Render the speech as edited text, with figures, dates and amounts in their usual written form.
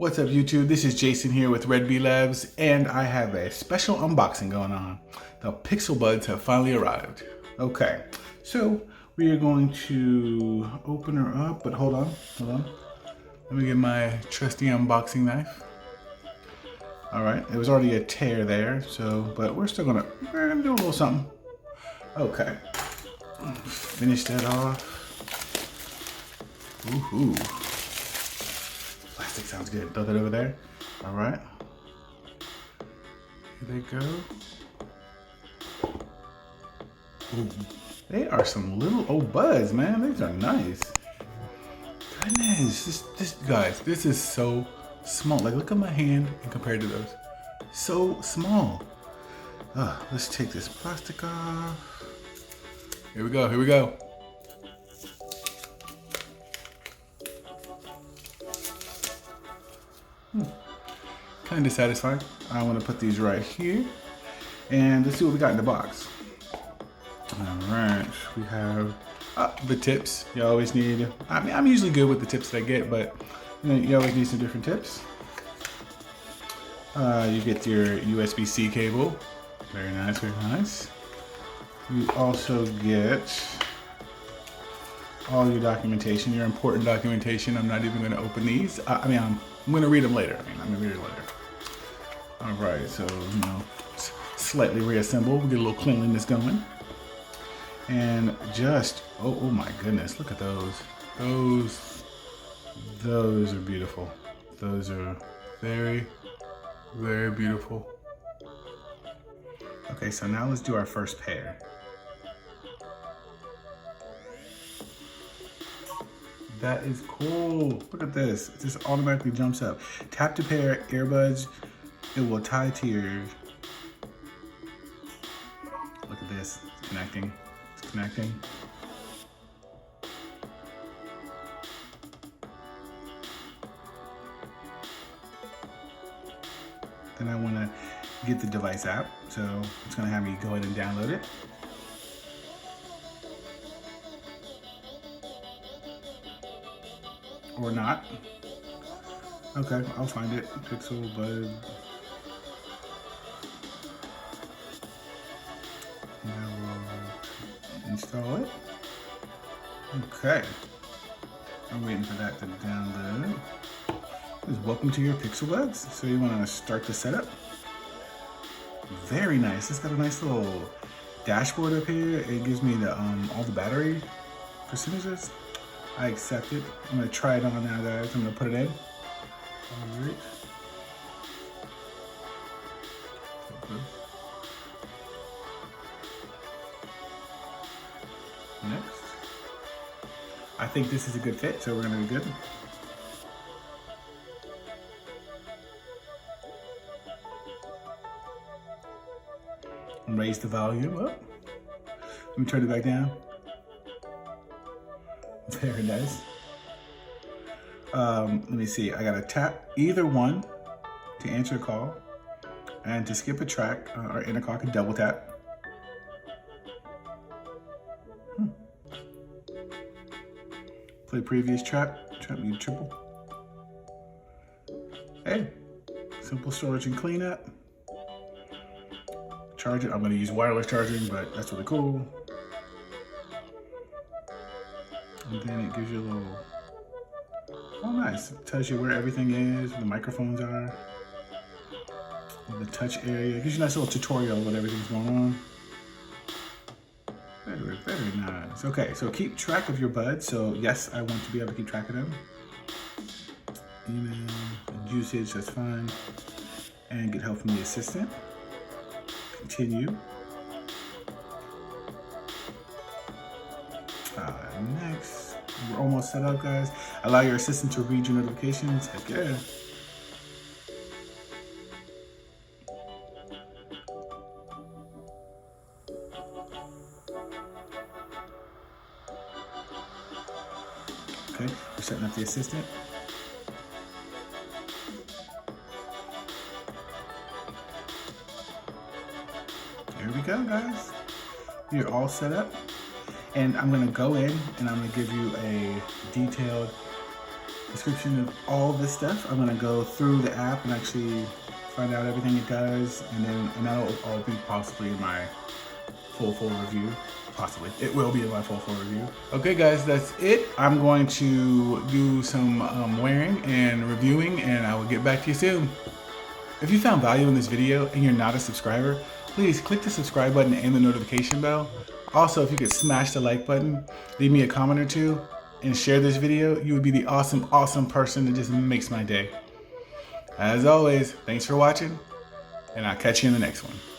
What's up YouTube? This is Jason here with Red Bee Labs and I have a special unboxing going on. The Pixel Buds have finally arrived. Okay, so we are going to open her up, but hold on. Let me get my trusty unboxing knife. All right, there was already a tear there, but we're gonna do a little something. Okay, finish that off. Woohoo. Plastic sounds good. Throw that over there. All right. Here they go. Ooh, they are some little old buds, man. These are nice. Goodness, guys, this is so small. Like, look at my hand and compared to those. So small. Let's take this plastic off. Here we go. Here we go. Kind of satisfied. I want to put these right here and let's see what we got in the box. All right, we have the tips. You always need, I'm usually good with the tips that I get, but you always need some different tips. You get your USB-C cable. Very nice, very nice. You also get all your documentation, your important documentation. I'm not even going to open these. I'm going to read them later. All right, so, slightly reassemble. We get a little cleanliness going. And just, oh my goodness, look at those. Those are beautiful. Those are very, very beautiful. Okay, so now let's do our first pair. That is cool. Look at this. It just automatically jumps up. Tap to pair earbuds. It will tie to your... Look at this. It's connecting. It's connecting. Then I want to get the device app. So it's going to have me go ahead and download it. Or not. Okay, I'll find it. Pixel Bud. Now we'll install it. Okay. I'm waiting for that to download. Welcome to your Pixel Buds. So you want to start the setup. Very nice. It's got a nice little dashboard up here. It gives me the all the battery percentages. I accept it. I'm gonna try it on now, guys. I'm gonna put it in. All right. Next. I think this is a good fit, so we're gonna be good. Raise the volume up. Let me turn it back down. Very nice. Let me see. I gotta tap either one to answer a call, and to skip a track or in a call, I can double tap. Play previous trap you triple. Hey, simple storage and cleanup. Charge it. I'm gonna use wireless charging, but that's really cool. And then it gives you a little, oh nice, it tells you where everything is, where the microphones are, the touch area. It gives you a nice little tutorial of what everything's going on. Very, very nice. Okay, so keep track of your buds. So yes, I want to be able to keep track of them. Email and usage, that's fine. And get help from the assistant. Continue. Next, we're almost set up, guys. Allow your assistant to read your notifications. Heck yeah. Okay, we're setting up the assistant. There we go, guys. You're all set up. And I'm gonna go in and I'm gonna give you a detailed description of all this stuff. I'm gonna go through the app and actually find out everything it does, and that'll all be possibly in my full review. Possibly. It will be in my full review. Okay guys, that's it. I'm going to do some wearing and reviewing, and I will get back to you soon. If you found value in this video and you're not a subscriber, please click the subscribe button and the notification bell. Also, if you could smash the like button, leave me a comment or two, and share this video, you would be the awesome person that just makes my day. As always, thanks for watching, and I'll catch you in the next one.